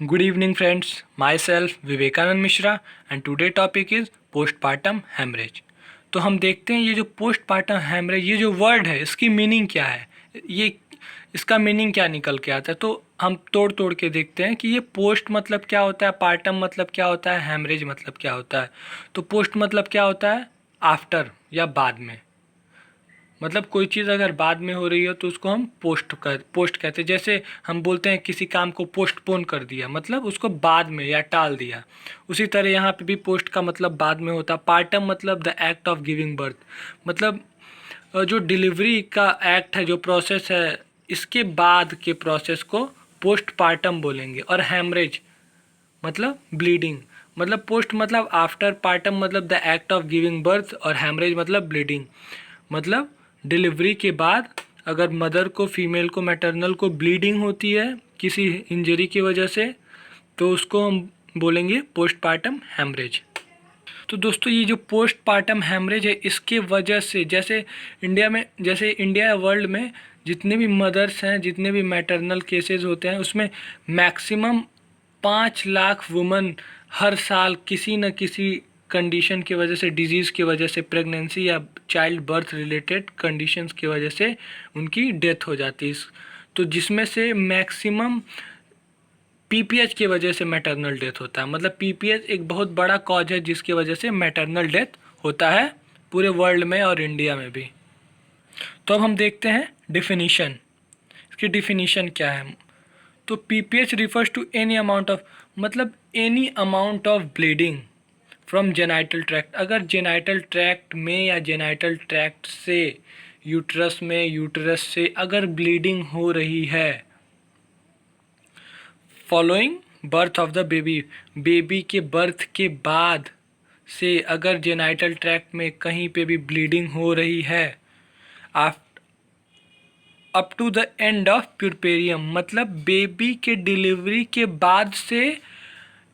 Good evening friends, myself Vivekanand Mishra and today topic is postpartum hemorrhage। तो हम देखते हैं ये जो postpartum hemorrhage ये जो वर्ड है इसकी मीनिंग क्या है, ये इसका मीनिंग क्या निकल के आता है। तो हम तोड़ तोड़ के देखते हैं कि ये पोस्ट मतलब क्या होता है, पार्टम मतलब क्या होता है, हेमरेज मतलब क्या होता है। तो पोस्ट मतलब क्या होता है, आफ्टर या बाद में। मतलब कोई चीज़ अगर बाद में हो रही हो तो उसको हम पोस्ट कहते हैं। जैसे हम बोलते हैं किसी काम को पोस्टपोन कर दिया, मतलब उसको बाद में या टाल दिया। उसी तरह यहाँ पे भी पोस्ट का मतलब बाद में होता है। पार्टम मतलब the act of giving birth, मतलब जो डिलीवरी का एक्ट है, जो प्रोसेस है, इसके बाद के प्रोसेस को पोस्टपार्टम बोलेंगे। और हेमरेज मतलब ब्लीडिंग, मतलब पोस्ट मतलब आफ्टर, पार्टम मतलब the act of giving birth और हेमरेज मतलब ब्लीडिंग। मतलब डिलीवरी के बाद अगर मदर को, फीमेल को, मैटरनल को ब्लीडिंग होती है किसी इंजरी की वजह से, तो उसको हम बोलेंगे पोस्टपार्टम हेमरेज। तो दोस्तों ये जो पोस्टपार्टम हेमरेज है, इसके वजह से जैसे इंडिया या वर्ल्ड में जितने भी मदर्स हैं, जितने भी मैटरनल केसेस होते हैं, उसमें मैक्सिमम 5 लाख वुमन हर साल किसी न किसी कंडीशन की वजह से, डिजीज़ की वजह से, प्रेगनेंसी या चाइल्ड बर्थ रिलेटेड कंडीशंस की वजह से उनकी डेथ हो जाती है। तो जिसमें से मैक्सिमम पीपीएच की वजह से मैटरनल डेथ होता है। मतलब पीपीएच एक बहुत बड़ा कॉज है जिसकी वजह से मैटरनल डेथ होता है पूरे वर्ल्ड में और इंडिया में भी। तो अब हम देखते हैं डिफिनीशन, इसकी डिफिनीशन क्या है। तो PPH refers to any amount of, मतलब any amount of bleeding from genital tract. अगर जेनाइटल ट्रैक्ट में या जेनाइटल ट्रैक्ट से यूट्रस में, यूट्रस से अगर ब्लीडिंग हो रही है following birth of the baby, baby के बर्थ के बाद से अगर जेनाइटल ट्रैक्ट में कहीं पे भी ब्लीडिंग हो रही है, up to the end of puerperium, मतलब बेबी के डिलीवरी के बाद से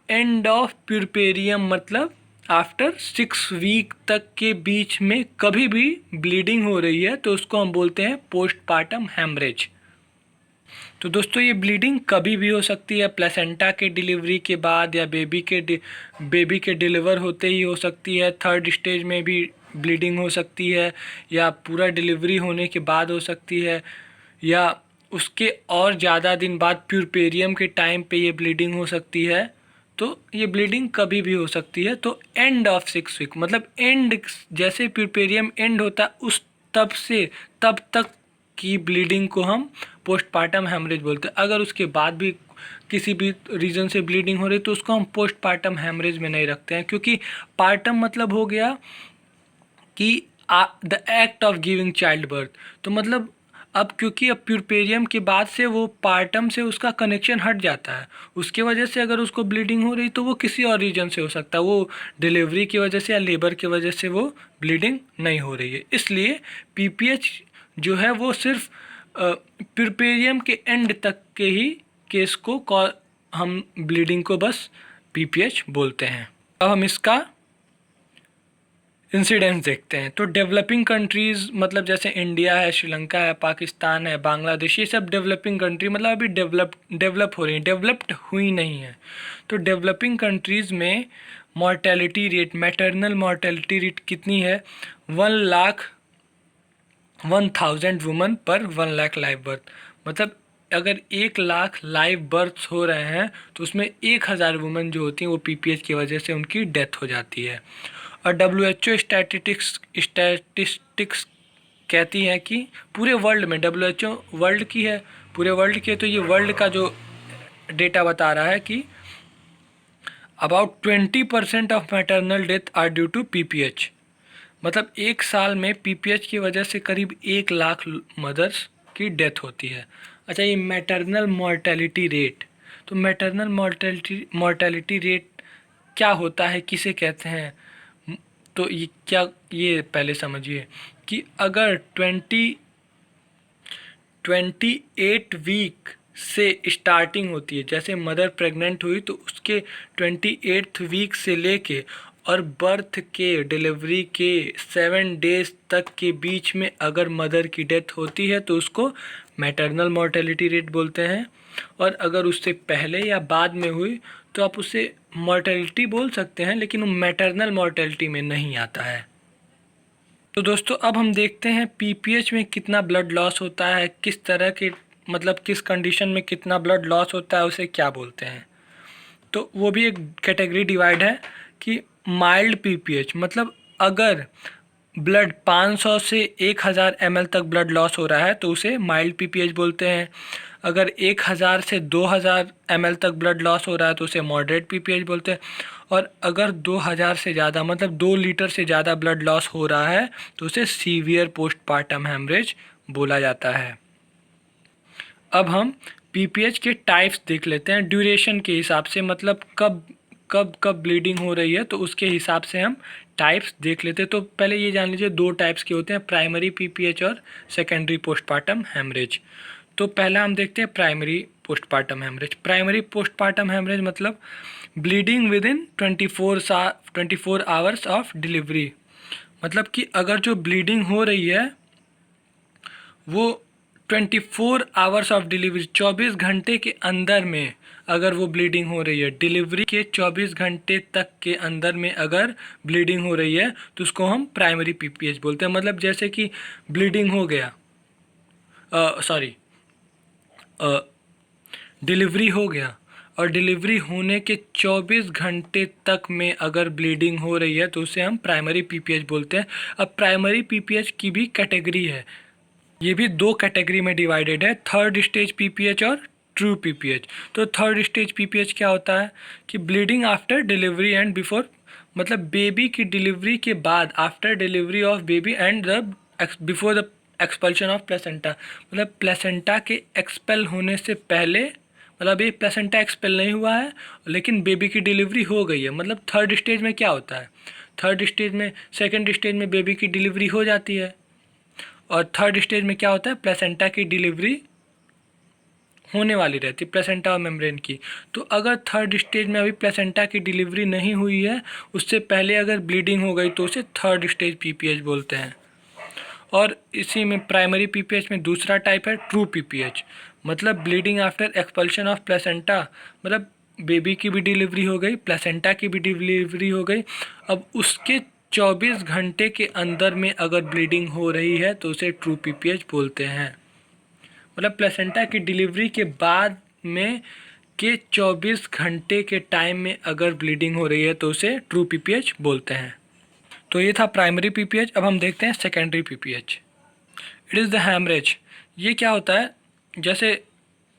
एंड ऑफ प्यूरपेरियम, मतलब आफ्टर 6 वीक तक के बीच में कभी भी ब्लीडिंग हो रही है तो उसको हम बोलते हैं पोस्टपार्टम हेमरेज। तो दोस्तों ये ब्लीडिंग कभी भी हो सकती है, प्लेसेंटा के डिलीवरी के बाद या बेबी के डिलीवर होते ही हो सकती है, थर्ड स्टेज में भी ब्लीडिंग हो सकती है, या पूरा डिलीवरी होने के बाद हो सकती है, या उसके और ज़्यादा दिन बाद प्यूरपेरियम के टाइम पे ये ब्लीडिंग हो सकती है। तो ये ब्लीडिंग कभी भी हो सकती है। तो एंड ऑफ 6 वीक मतलब एंड, जैसे प्यूरपेरियम एंड होता है उस तब से तब तक की ब्लीडिंग को हम पोस्टपार्टम हेमरेज बोलते हैं। अगर उसके बाद भी किसी भी रीज़न से ब्लीडिंग हो रही तो उसको हम पोस्टपार्टम हेमरेज में नहीं रखते हैं, क्योंकि पार्टम मतलब हो गया कि the act of giving child birth. तो मतलब अब क्योंकि अब प्यूरपेरियम के बाद से वो पार्टम से उसका कनेक्शन हट जाता है, उसके वजह से अगर उसको ब्लीडिंग हो रही तो वो किसी और रीजन से हो सकता है, वो डिलीवरी की वजह से या लेबर की वजह से वो ब्लीडिंग नहीं हो रही है। इसलिए पीपीएच जो है वो सिर्फ प्यूरपेरियम के एंड तक के ही केस को हम ब्लीडिंग को बस पीपीएच बोलते हैं। अब हम इसका इंसिडेंट्स देखते हैं। तो डेवलपिंग कंट्रीज़ मतलब जैसे इंडिया है, श्रीलंका है, पाकिस्तान है, बांग्लादेश, ये सब डेवलपिंग कंट्री मतलब अभी डेवलप हो रही हैं, डेवलप्ड हुई नहीं है। तो डेवलपिंग कंट्रीज़ में mortality rate, maternal mortality rate कितनी है, 1,1000 वुमन पर 1 लाख लाइव बर्थ। मतलब अगर 1 लाख लाइव बर्थ्स हो रहे हैं तो उसमें 1000 वुमेन जो होती हैं वो पीपीएच की वजह से उनकी डेथ हो जाती है। और डब्ल्यूएचओ स्टैटिस्टिक्स कहती है कि पूरे वर्ल्ड में, डब्ल्यूएचओ वर्ल्ड की है, पूरे वर्ल्ड की है, तो ये वर्ल्ड का जो डेटा बता रहा है कि about 20% of maternal death are due to PPH. मतलब एक साल में पीपीएच की वजह से करीब 1 लाख मदर्स की डेथ होती है। अच्छा, ये मैटरनल मॉर्टेलिटी रेट, तो मैटरनल मॉर्टेलिटी रेट क्या होता है, किसे कहते हैं, तो ये पहले समझिए कि अगर 28 वीक से स्टार्टिंग होती है, जैसे मदर प्रेग्नेंट हुई तो उसके 28 वीक से लेके और बर्थ के, डिलीवरी के 7 डेज तक के बीच में अगर मदर की डेथ होती है तो उसको मैटरनल मॉर्टेलिटी रेट बोलते हैं। और अगर उससे पहले या बाद में हुई तो आप उसे मॉर्टेलिटी बोल सकते हैं, लेकिन वो मैटरनल मॉर्टेलिटी में नहीं आता है। तो दोस्तों अब हम देखते हैं पीपीएच में कितना ब्लड लॉस होता है, किस तरह के मतलब किस कंडीशन में कितना ब्लड लॉस होता है, उसे क्या बोलते हैं। तो वो भी एक कैटेगरी डिवाइड है कि माइल्ड पीपीएच, मतलब अगर ब्लड 500 से 1000 ml तक ब्लड लॉस हो रहा है तो उसे माइल्ड पीपीएच बोलते हैं। अगर 1000 से 2000 ml तक ब्लड लॉस हो रहा है तो उसे मॉडरेट पीपीएच बोलते हैं। और अगर 2000 से ज़्यादा मतलब 2 लीटर से ज़्यादा ब्लड लॉस हो रहा है तो उसे सीवियर पोस्टपार्टम हेमरेज बोला जाता है। अब हम पीपीएच के टाइप्स देख लेते हैं ड्यूरेशन के हिसाब से, मतलब कब कब कब ब्लीडिंग हो रही है तो उसके हिसाब से हम टाइप्स देख लेते हैं। तो पहले ये जान लीजिए 2 टाइप्स के होते हैं, प्राइमरी पीपीएच और सेकेंडरी पोस्टपार्टम हेमरेज। तो पहला हम देखते हैं primary postpartum haemorrhage. Primary postpartum haemorrhage मतलब bleeding within 24 hours of delivery, मतलब कि अगर जो ब्लीडिंग हो रही है वो 24 आवर्स ऑफ डिलीवरी 24 घंटे के अंदर में अगर वो ब्लीडिंग हो रही है, डिलीवरी के 24 घंटे तक के अंदर में अगर ब्लीडिंग हो रही है तो उसको हम प्राइमरी पीपीएच बोलते हैं। मतलब जैसे कि ब्लीडिंग हो गया, डिलीवरी हो गया और डिलीवरी होने के 24 घंटे तक में अगर ब्लीडिंग हो रही है तो उसे हम प्राइमरी पीपीएच बोलते हैं। अब प्राइमरी पीपीएच की भी कैटेगरी है, ये भी 2 कैटेगरी में डिवाइडेड है, थर्ड स्टेज पीपीएच और ट्रू पीपीएच। तो थर्ड स्टेज पीपीएच क्या होता है कि bleeding after delivery and before, मतलब बेबी की डिलीवरी के बाद, after delivery of baby and the before the expulsion of placenta, मतलब प्लेसेंटा के एक्सपेल होने से पहले, मतलब ये प्लेसेंटा एक्सपेल नहीं हुआ है लेकिन बेबी की डिलीवरी हो गई है। मतलब थर्ड स्टेज में क्या होता है, थर्ड स्टेज में सेकेंड स्टेज में बेबी की डिलीवरी हो जाती है और थर्ड स्टेज में क्या होता है प्लेसेंटा की डिलीवरी होने वाली रहती है, प्लेसेंटा और मेम्ब्रेन की। तो अगर थर्ड स्टेज में अभी प्लेसेंटा की डिलीवरी नहीं हुई है, उससे पहले अगर ब्लीडिंग हो गई तो उसे थर्ड स्टेज पीपीएच बोलते हैं। और इसी में प्राइमरी पीपीएच में दूसरा टाइप है ट्रू पीपीएच, मतलब bleeding after expulsion of placenta, मतलब बेबी की भी डिलीवरी हो गई, प्लेसेंटा की भी डिलीवरी हो गई, अब उसके 24 घंटे के अंदर में अगर ब्लीडिंग हो रही है तो उसे ट्रू पीपीएच बोलते हैं। मतलब प्लेसेंटा की डिलीवरी के बाद में के 24 घंटे के टाइम में अगर ब्लीडिंग हो रही है तो उसे ट्रू पीपीएच बोलते हैं। तो ये था प्राइमरी पीपीएच। अब हम देखते हैं secondary PPH. It is the haemorrhage. ये क्या होता है, जैसे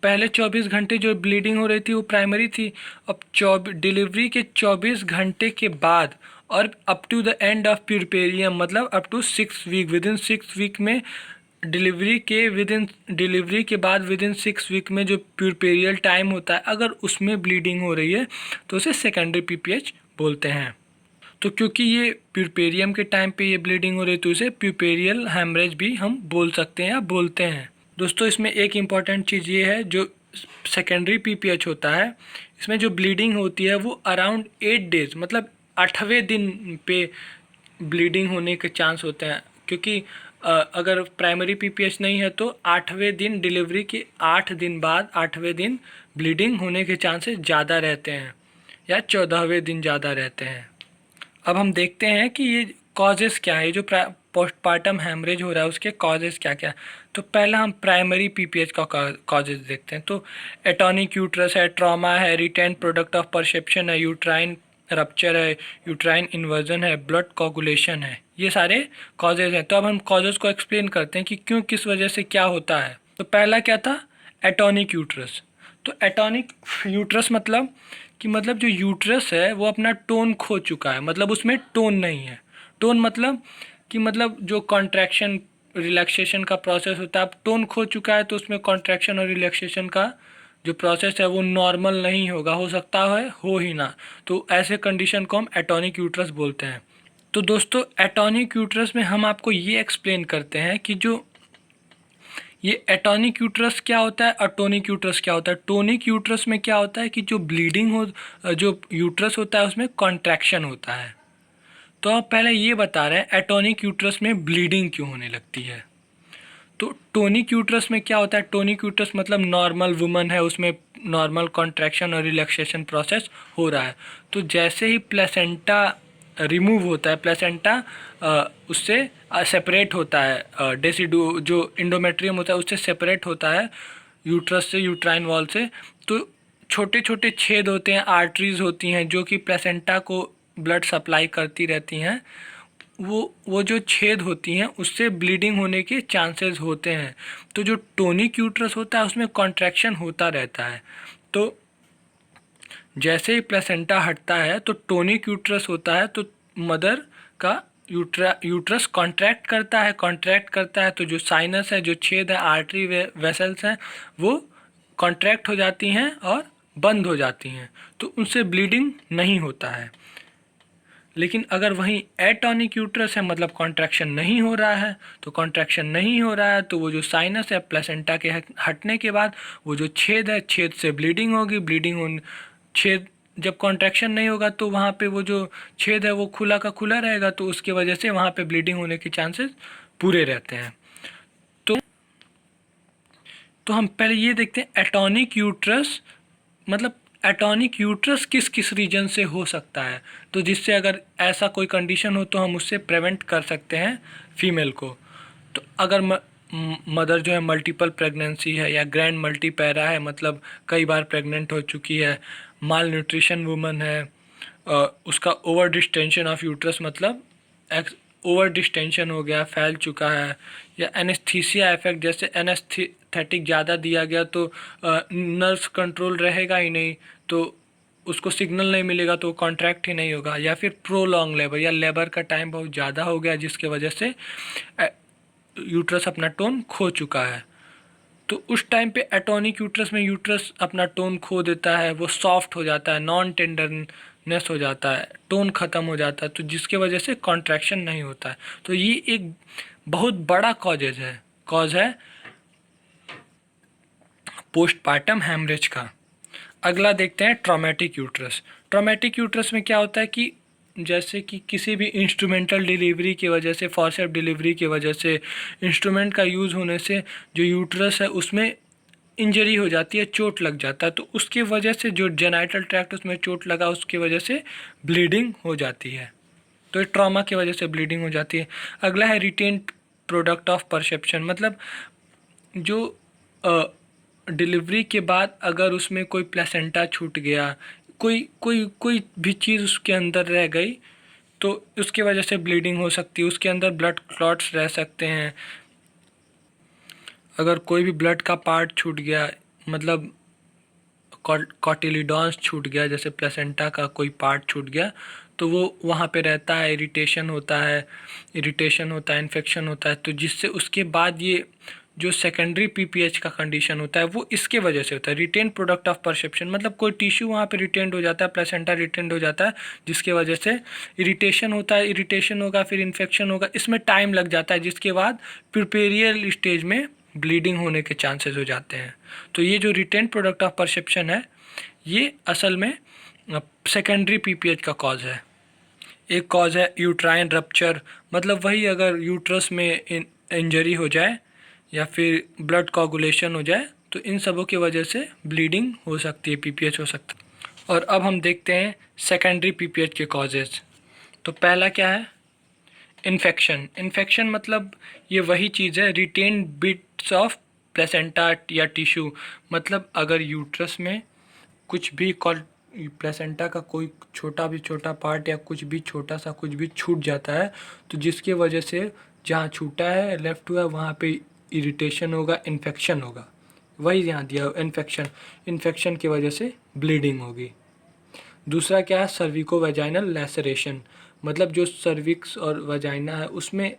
पहले 24 घंटे जो ब्लीडिंग हो रही थी वो प्राइमरी थी, अब डिलीवरी के 24 घंटे के बाद और up to the end of puerperium, मतलब up to 6 week, within 6 week में डिलीवरी के बाद विद इन 6 वीक में जो प्यूरपेरियल टाइम होता है अगर उसमें ब्लीडिंग हो रही है तो उसे सेकेंडरी पीपीएच बोलते हैं। तो क्योंकि ये प्यूरपेरियम के टाइम पे ये ब्लीडिंग हो रही है तो इसे प्यूरपेरियल हेमरेज भी हम बोल सकते हैं या बोलते हैं। दोस्तों इसमें एक इम्पॉर्टेंट चीज़ ये है, जो सेकेंडरी पीपीएच होता है इसमें जो ब्लीडिंग होती है वो अराउंड 8 डेज, मतलब 8वें दिन पे ब्लीडिंग होने के चांस होते हैं। क्योंकि अगर प्राइमरी पीपीएच नहीं है तो 8वें दिन, डिलीवरी के 8 दिन बाद 8वें दिन ब्लीडिंग होने के चांसेस ज़्यादा रहते हैं या 14वें दिन ज़्यादा रहते हैं। अब हम देखते हैं कि ये कॉजेज़ क्या है, जो पोस्टपार्टम हेमरेज हो रहा है उसके कॉजेज़ क्या क्या। तो पहला हम प्राइमरी पीपीएच का कॉजेज़ देखते हैं। तो एटॉनिक यूट्रस है, ट्रॉमा है, रिटेन प्रोडक्ट ऑफ परसेप्शन है, यूट्राइन रप्चर है, यूट्राइन इन्वर्जन है, ब्लड कोगुलेशन है, ये सारे कॉजेज़ हैं। तो अब हम कॉजेज़ को एक्सप्लेन करते हैं कि क्यों, किस वजह से क्या होता है। तो पहला क्या था, एटॉनिक यूट्रस। तो एटॉनिक यूट्रस मतलब कि मतलब जो यूट्रस है वो अपना टोन खो चुका है, मतलब उसमें टोन नहीं है। टोन मतलब कि मतलब जो कॉन्ट्रैक्शन रिलैक्सेशन का प्रोसेस होता है, अब टोन खो चुका है तो उसमें कॉन्ट्रैक्शन और रिलैक्सेशन का जो प्रोसेस है वो नॉर्मल नहीं होगा, हो सकता है हो ही ना। तो ऐसे कंडीशन को हम एटॉनिक यूट्रस बोलते हैं। तो दोस्तों एटॉनिक यूट्रस में हम आपको ये एक्सप्लेन करते हैं कि जो ये एटॉनिक यूट्रस क्या होता है और टोनिक यूट्रस क्या होता है। टोनिक यूट्रस में क्या होता है कि जो ब्लीडिंग हो, जो यूट्रस होता है उसमें कॉन्ट्रैक्शन होता है। तो आप पहले ये बता रहे हैं एटॉनिक यूट्रस में ब्लीडिंग क्यों होने लगती है। तो टोनिक यूट्रस में क्या होता है, टोनिक यूट्रस मतलब नॉर्मल वुमन है, उसमें नॉर्मल कॉन्ट्रैक्शन और रिलैक्सेशन प्रोसेस हो रहा है। तो जैसे ही प्लेसेंटा रिमूव होता है, प्लेसेंटा उससे सेपरेट होता है, डेसिडू जो इंडोमेट्रियम होता है उससे सेपरेट होता है यूट्रस से, यूट्राइन वॉल से। तो छोटे छोटे छेद होते हैं, आर्टरीज होती हैं जो कि प्लेसेंटा को ब्लड सप्लाई करती रहती हैं। वो जो छेद होती हैं उससे ब्लीडिंग होने के चांसेस होते हैं। तो जो टोनिक यूट्रस होता है उसमें कॉन्ट्रैक्शन होता रहता है। तो जैसे ही प्लेसेंटा हटता है तो टोनिक यूट्रस होता है, तो मदर का यूट्रस कॉन्ट्रैक्ट करता है। तो जो साइनस है, जो छेद है, आर्टरी वेसल्स हैं, वो कॉन्ट्रैक्ट हो जाती हैं और बंद हो जाती हैं, तो उनसे ब्लीडिंग नहीं होता है। लेकिन अगर वहीं एटॉनिक यूट्रस है, मतलब कॉन्ट्रैक्शन नहीं हो रहा है, तो कॉन्ट्रैक्शन नहीं हो रहा है तो वो जो साइनस है प्लेसेंटा के हटने के बाद वो जो छेद है, छेद से ब्लीडिंग होगी। छेद जब कॉन्ट्रैक्शन नहीं होगा तो वहाँ पे वो जो छेद है वो खुला का खुला रहेगा, तो उसके वजह से वहाँ पे ब्लीडिंग होने के चांसेस पूरे रहते हैं। तो हम पहले ये देखते हैं एटॉनिक यूट्रस, मतलब एटॉनिक यूट्रस किस किस रीजन से हो सकता है, तो जिससे अगर ऐसा कोई कंडीशन हो तो हम उससे प्रिवेंट कर सकते हैं फीमेल को। तो अगर मदर जो है मल्टीपल प्रेगनेंसी है या ग्रैंड मल्टीपैरा है, मतलब कई बार प्रेग्नेंट हो चुकी है, माल न्यूट्रिशन वुमन है, उसका ओवर डिस्टेंशन ऑफ यूट्रस मतलब ओवर डिस्टेंशन हो गया, फैल चुका है, या एनेस्थीसिया इफेक्ट, जैसे एनेस्थेटिक ज़्यादा दिया गया तो नर्व्स कंट्रोल रहेगा ही नहीं, तो उसको सिग्नल नहीं मिलेगा तो कॉन्ट्रैक्ट ही नहीं होगा, या फिर प्रोलॉन्ग लेबर या लेबर का टाइम बहुत ज़्यादा हो गया जिसके वजह से यूट्रस अपना टोन खो चुका है। तो उस टाइम पे एटॉनिक यूट्रस में यूट्रस अपना टोन खो देता है, वो सॉफ्ट हो जाता है, नॉन टेंडरनेस हो जाता है, टोन ख़त्म हो जाता है, तो जिसके वजह से कॉन्ट्रैक्शन नहीं होता है। तो ये एक बहुत बड़ा कॉज है पोस्टपार्टम हैमरेज का। अगला देखते हैं ट्रॉमेटिक यूट्रस। ट्रॉमेटिक यूट्रस में क्या होता है कि जैसे कि किसी भी इंस्ट्रूमेंटल डिलीवरी की वजह से, फॉरसेप्स डिलीवरी की वजह से, इंस्ट्रूमेंट का यूज़ होने से जो यूट्रस है उसमें इंजरी हो जाती है, चोट लग जाता है, तो उसकी वजह से जो जेनाइटल ट्रैक्ट उसमें चोट लगा उसकी वजह से ब्लीडिंग हो जाती है। तो ट्रॉमा की वजह से ब्लीडिंग हो जाती है। अगला है रिटेन प्रोडक्ट ऑफ परसेप्शन, मतलब जो डिलीवरी के बाद अगर उसमें कोई प्लेसेंटा छूट गया, कोई कोई कोई भी चीज़ उसके अंदर रह गई तो उसकी वजह से ब्लीडिंग हो सकती है, उसके अंदर ब्लड क्लॉट्स रह सकते हैं। अगर कोई भी ब्लड का पार्ट छूट गया, मतलब कॉटिलिडॉन्स छूट गया, जैसे प्लेसेंटा का कोई पार्ट छूट गया, तो वो वहाँ पे रहता है, इरिटेशन होता है, इन्फेक्शन होता है, तो जिससे उसके बाद ये जो सेकेंडरी पीपीएच का कंडीशन होता है वो इसके वजह से होता है। रिटेन प्रोडक्ट ऑफ परसेप्शन मतलब कोई टिश्यू वहाँ पे रिटेंड हो जाता है, प्लेसेंटा रिटेंड हो जाता है, जिसके वजह से इरिटेशन होता है, इरिटेशन होगा, फिर इन्फेक्शन होगा, इसमें टाइम लग जाता है, जिसके बाद प्रिपेरियल स्टेज में ब्लीडिंग होने के चांसेस हो जाते हैं। तो ये जो रिटेन प्रोडक्ट ऑफ परसेप्शन है ये असल में सेकेंडरी पीपीएच का कॉज है। एक कॉज है यूट्राइन रप्चर, मतलब वही अगर यूट्रस में इंजरी हो जाए या फिर ब्लड कोगुलेशन हो जाए तो इन सबों की वजह से ब्लीडिंग हो सकती है, पीपीएच हो सकता है। और अब हम देखते हैं सेकेंडरी पीपीएच के कॉजेज़। तो पहला क्या है, इन्फेक्शन मतलब ये वही चीज़ है, रिटेन बिट्स ऑफ प्लेसेंटा या टिश्यू, मतलब अगर यूट्रस में कुछ भी प्लेसेंटा का कोई छोटा पार्ट या कुछ भी छोटा सा कुछ भी छूट जाता है तो जिसकी वजह से जहाँ छूटा है, लेफ्ट हुआ, वहाँ पे इरिटेशन होगा, इन्फेक्शन होगा, वही यहाँ दिया इन्फेक्शन की वजह से ब्लीडिंग होगी। दूसरा क्या है, सर्विको वेजाइनल लैसरेशन, मतलब जो सर्विक्स और वजाइना है उसमें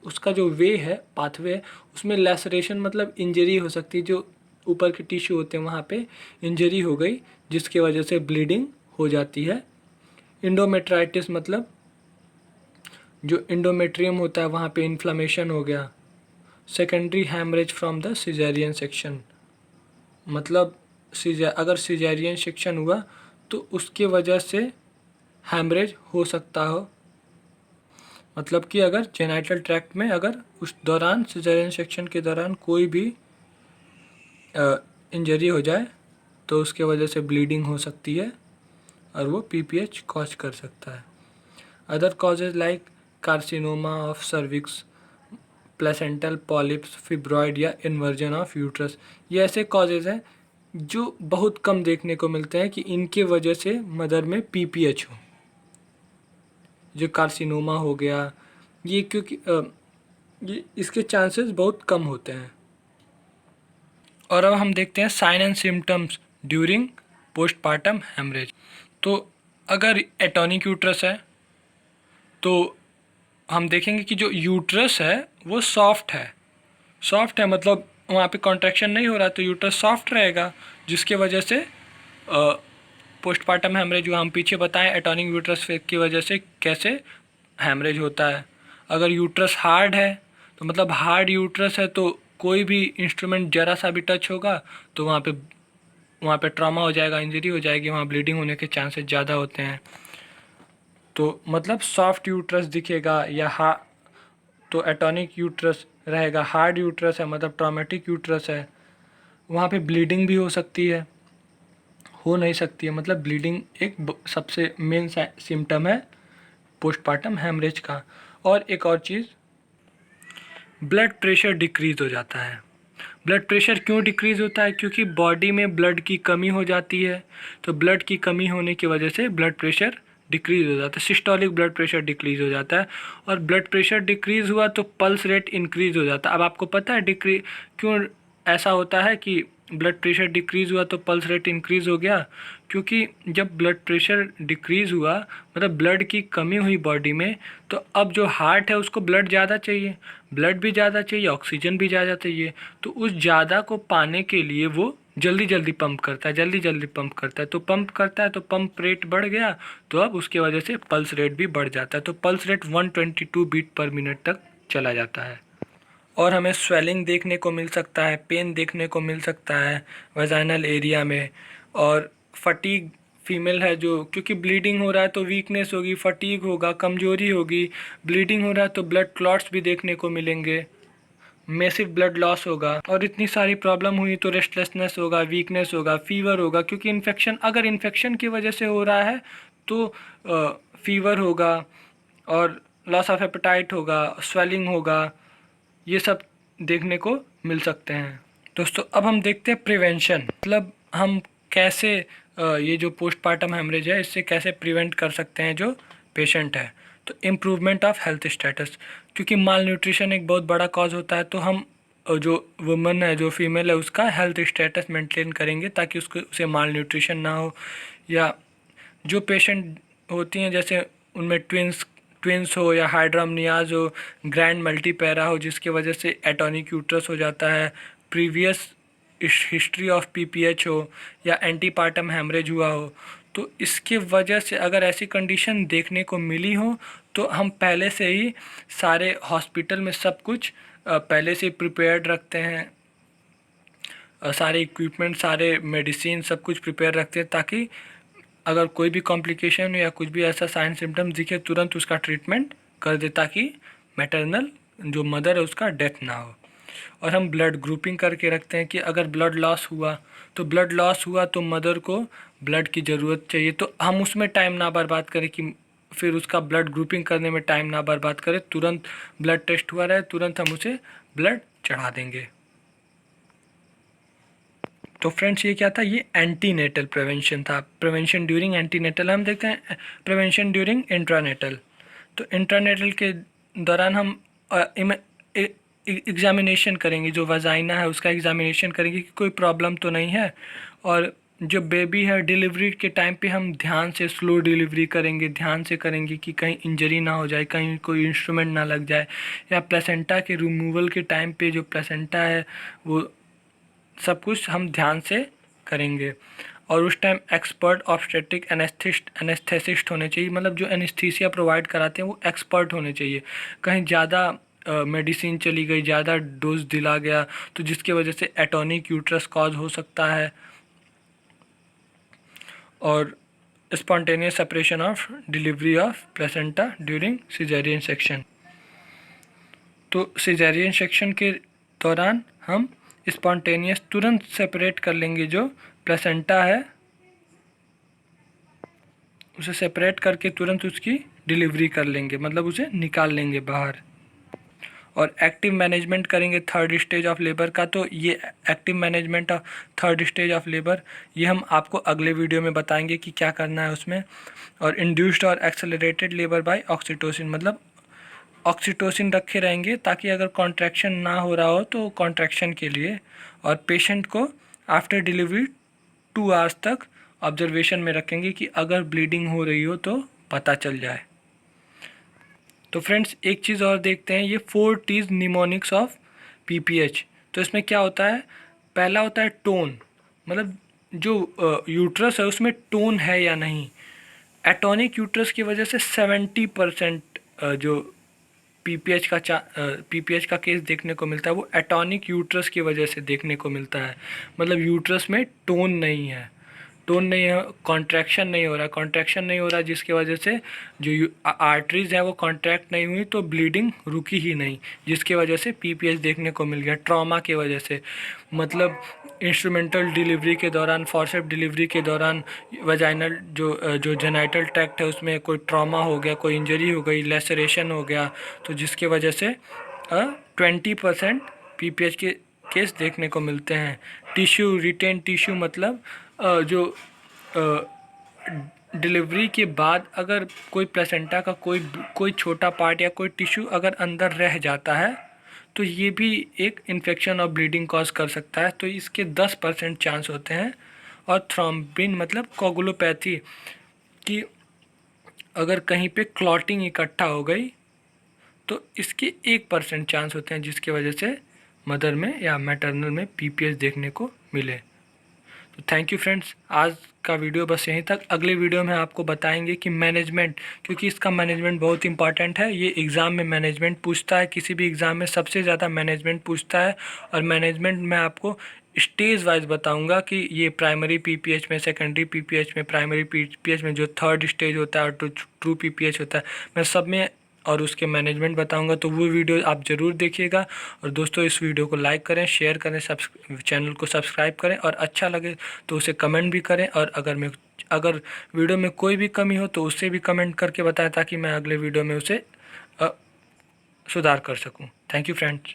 उसका जो वे है, पाथवे है, उसमें लैसरेशन मतलब इंजरी हो सकती है, जो ऊपर के टिश्यू होते हैं वहाँ पे इंजरी हो गई जिसकी वजह से ब्लीडिंग हो जाती है। इंडोमेट्राइटिस मतलब जो इंडोमेट्रियम होता है वहाँ पे इन्फ्लामेशन हो गया। Secondary haemorrhage from the caesarean section, मतलब अगर सिजेरियन सेक्शन हुआ तो उसके वजह से हैमरेज हो सकता हो। मतलब कि अगर जेनाइटल ट्रैक्ट में अगर उस दौरान सिजेरियन सेक्शन के दौरान कोई भी इंजरी हो जाए तो उसके वजह से ब्लीडिंग हो सकती है और वो पीपीएच कॉज कर सकता है। Other causes like carcinoma of cervix, placental polyps, fibroid या इन्वर्जन ऑफ यूट्रस, ये ऐसे कॉजेज हैं जो बहुत कम देखने को मिलते हैं कि इनके वजह से मदर में पीपीएच हो। जो कार्सिनोमा हो गया ये क्योंकि ये इसके चांसेस बहुत कम होते हैं। और अब हम देखते हैं sign and symptoms during postpartum haemorrhage. तो अगर एटॉनिक यूट्रस है तो हम देखेंगे कि जो यूट्रस है वो सॉफ्ट है। सॉफ्ट है मतलब वहाँ पे कॉन्ट्रैक्शन नहीं हो रहा तो यूट्रस सॉफ्ट रहेगा, जिसके वजह से पोस्टपार्टम हेमरेज जो हम पीछे बताएं एटॉनिक यूट्रस की वजह से कैसे हेमरेज होता है। अगर यूट्रस हार्ड है तो मतलब हार्ड यूट्रस है तो कोई भी इंस्ट्रूमेंट ज़रा सा भी टच होगा तो वहाँ पे ट्रॉमा हो जाएगा, इंजरी हो जाएगी, वहाँ ब्लीडिंग होने के चांसेस ज़्यादा होते हैं। तो मतलब सॉफ्ट यूट्रस दिखेगा या तो एटॉनिक यूट्रस रहेगा। हार्ड यूट्रस है मतलब ट्रॉमेटिक यूट्रस है, वहाँ पे ब्लीडिंग भी हो सकती है, हो नहीं सकती है। मतलब ब्लीडिंग एक सबसे मेन सिम्टम है पोस्टपार्टम हेमरेज का। और एक और चीज़, ब्लड प्रेशर डिक्रीज़ हो जाता है। ब्लड प्रेशर क्यों डिक्रीज़ होता है? क्योंकि बॉडी में ब्लड की कमी हो जाती है, तो ब्लड की कमी होने की वजह से ब्लड प्रेशर डिक्रीज़ हो जाता है, सिस्टोलिक ब्लड प्रेशर डिक्रीज़ हो जाता है। और ब्लड प्रेशर डिक्रीज़ हुआ तो पल्स रेट इंक्रीज़ हो जाता है। अब आपको पता है क्यों ऐसा होता है कि ब्लड प्रेशर डिक्रीज़ हुआ तो पल्स रेट इंक्रीज़ हो गया? क्योंकि जब ब्लड प्रेशर डिक्रीज़ हुआ मतलब ब्लड की कमी हुई बॉडी में, तो अब जो हार्ट है उसको ब्लड ज़्यादा चाहिए, ब्लड भी ज़्यादा चाहिए, ऑक्सीजन भी ज़्यादा चाहिए। तो उस ज़्यादा को पाने के लिए वो जल्दी जल्दी पंप करता है, जल्दी जल्दी पंप करता है। तो पंप करता है तो पंप रेट बढ़ गया, तो अब उसके वजह से पल्स रेट भी बढ़ जाता है। तो pulse rate 122 beat per minute तक चला जाता है। और हमें स्वेलिंग देखने को मिल सकता है, पेन देखने को मिल सकता है वजाइनल एरिया में। और फटीग फीमेल है जो, क्योंकि ब्लीडिंग हो रहा है तो वीकनेस होगी, फटीग होगा, कमजोरी होगी। ब्लीडिंग हो रहा है तो ब्लड क्लॉट्स भी देखने को मिलेंगे, मैसिव ब्लड लॉस होगा। और इतनी सारी प्रॉब्लम हुई तो रेस्टलेसनेस होगा, वीकनेस होगा, फीवर होगा। क्योंकि इन्फेक्शन, अगर इन्फेक्शन की वजह से हो रहा है तो फीवर होगा और लॉस ऑफ एपेटाइट होगा, स्वेलिंग होगा, ये सब देखने को मिल सकते हैं। दोस्तों अब हम देखते हैं प्रिवेंशन, मतलब हम कैसे ये जो पोस्टपार्टम हेमरेज है इससे कैसे प्रिवेंट कर सकते हैं जो पेशेंट है। तो इम्प्रूवमेंट ऑफ हेल्थ स्टेटस, क्योंकि माल न्यूट्रिशन एक बहुत बड़ा कॉज होता है, तो हम जो वुमन है, जो फीमेल है, उसका हेल्थ स्टेटस मेंटेन करेंगे ताकि उसे माल न्यूट्रिशन ना हो। या जो पेशेंट होती हैं जैसे उनमें ट्विंस हो या हाइड्रोमनियाज हो, ग्रैंड मल्टीपैरा हो जिसकी वजह से एटॉनिक यूट्रस हो जाता है, प्रीवियस हिस्ट्री ऑफ पीपीएच हो या एंटीपार्टम हेमरेज हुआ हो, तो इसके वजह से अगर ऐसी कंडीशन देखने को मिली हो तो हम पहले से ही सारे हॉस्पिटल में सब कुछ पहले से प्रिपेयर्ड रखते हैं, सारे इक्विपमेंट, सारे मेडिसिन, सब कुछ प्रिपेयर रखते हैं ताकि अगर कोई भी कॉम्प्लिकेशन या कुछ भी ऐसा साइन सिम्टम्स दिखे तुरंत उसका ट्रीटमेंट कर दे ताकि मैटरनल जो मदर है उसका डेथ ना हो। और हम ब्लड ग्रुपिंग करके रखते हैं कि अगर ब्लड लॉस हुआ तो मदर को ब्लड की ज़रूरत चाहिए, तो हम उसमें टाइम ना बर्बाद करें कि फिर उसका ब्लड ग्रुपिंग करने में टाइम ना बर्बाद करें, तुरंत ब्लड टेस्ट हुआ रहे, तुरंत हम उसे ब्लड चढ़ा देंगे। तो फ्रेंड्स ये क्या था, ये एंटीनेटल प्रिवेंशन था। Prevention during antenatal. हम देखते हैं प्रिवेंशन ड्यूरिंग इंट्रानेटल। तो इंट्रानेटल के दौरान हम एग्जामिनेशन करेंगे, जो वजाइना है उसका एग्जामिनेशन करेंगे कि कोई प्रॉब्लम तो नहीं है। और जो बेबी है डिलीवरी के टाइम पे हम ध्यान से स्लो डिलीवरी करेंगे, ध्यान से करेंगे कि कहीं इंजरी ना हो जाए, कहीं कोई इंस्ट्रूमेंट ना लग जाए। या प्लेसेंटा के रिमूवल के टाइम पे जो प्लेसेंटा है वो सब कुछ हम ध्यान से करेंगे। और उस टाइम एक्सपर्ट ऑब्स्टेट्रिक एनेस्थेसिस्ट होने चाहिए, मतलब जो एनेस्थीसिया प्रोवाइड कराते हैं वो एक्सपर्ट होने चाहिए। कहीं ज़्यादा मेडिसिन चली गई, ज़्यादा डोज दिला गया तो जिसकी वजह से एटॉनिक यूट्रस कॉज हो सकता है। और spontaneous separation of delivery of placenta during caesarean section. तो सिजेरियन सेक्शन के दौरान हम स्पॉन्टेनियस तुरंत सेपरेट कर लेंगे, जो प्लेसेंटा है उसे सेपरेट करके तुरंत उसकी डिलीवरी कर लेंगे, मतलब उसे निकाल लेंगे बाहर। और एक्टिव मैनेजमेंट करेंगे थर्ड स्टेज ऑफ लेबर का। तो ये active management of third stage of labour ये हम आपको अगले वीडियो में बताएंगे कि क्या करना है उसमें। और इंड्यूस्ड और एक्सेलरेटेड लेबर बाय ऑक्सीटोसिन, मतलब ऑक्सीटोसिन रखे रहेंगे ताकि अगर कॉन्ट्रैक्शन ना हो रहा हो तो कॉन्ट्रैक्शन के लिए। और पेशेंट को आफ्टर डिलीवरी 2 आवर्स तक ऑब्जर्वेशन में रखेंगे कि अगर ब्लीडिंग हो रही हो तो पता चल जाए। तो फ्रेंड्स एक चीज़ और देखते हैं, ये 4 T's निमोनिक्स ऑफ पीपीएच। तो इसमें क्या होता है, पहला होता है टोन, मतलब जो यूट्रस है उसमें टोन है या नहीं। एटॉनिक यूट्रस की वजह से 70% जो पीपीएच का केस देखने को मिलता है वो एटॉनिक यूट्रस की वजह से देखने को मिलता है। मतलब यूट्रस में टोन नहीं है, कॉन्ट्रैक्शन नहीं हो रहा, कॉन्ट्रैक्शन नहीं हो रहा जिसकी वजह से जो आर्टरीज हैं वो कॉन्ट्रैक्ट नहीं हुई तो ब्लीडिंग रुकी ही नहीं, जिसकी वजह से पीपीएच देखने को मिल गया ट्रॉमा की वजह से। मतलब इंस्ट्रूमेंटल डिलीवरी के दौरान, फॉरसेप्स डिलीवरी के दौरान वजाइनल जो जेनाइटल ट्रैक्ट है उसमें कोई ट्रॉमा हो गया, कोई इंजरी हो गई, लेसरेशन हो गया, तो जिसकी वजह से 20% पीपीएच के केस देखने को मिलते हैं। टिश्यू, रिटेन टिश्यू, मतलब जो डिलीवरी के बाद अगर कोई प्लेसेंटा का कोई छोटा पार्ट या कोई टिश्यू अगर अंदर रह जाता है तो ये भी एक इन्फेक्शन और ब्लीडिंग कॉज कर सकता है, तो इसके 10% चांस होते हैं। और थ्रोम्बिन मतलब कोगुलोपैथी कि अगर कहीं पे क्लॉटिंग इकट्ठा हो गई तो इसके 1% चांस होते हैं जिसकी वजह से मदर में या मैटरनल में पीपीएच देखने को मिले। तो थैंक यू फ्रेंड्स, आज का वीडियो बस यहीं तक। अगले वीडियो में आपको बताएंगे कि मैनेजमेंट, क्योंकि इसका मैनेजमेंट बहुत इंपॉर्टेंट है। ये एग्ज़ाम में मैनेजमेंट पूछता है, किसी भी एग्ज़ाम में सबसे ज़्यादा मैनेजमेंट पूछता है। और मैनेजमेंट में आपको स्टेज वाइज बताऊंगा कि ये प्राइमरी पीपीएच में, सेकेंडरी पीपीएच में, प्राइमरी पीपीएच में जो थर्ड स्टेज होता है और ट्रू पीपीएच होता है, मैं सब में और उसके मैनेजमेंट बताऊंगा। तो वो वीडियो आप ज़रूर देखिएगा। और दोस्तों इस वीडियो को लाइक करें, शेयर करें, चैनल को सब्सक्राइब करें और अच्छा लगे तो उसे कमेंट भी करें। और अगर वीडियो में कोई भी कमी हो तो उससे भी कमेंट करके बताएं ताकि मैं अगले वीडियो में उसे सुधार कर सकूं। Thank you friends.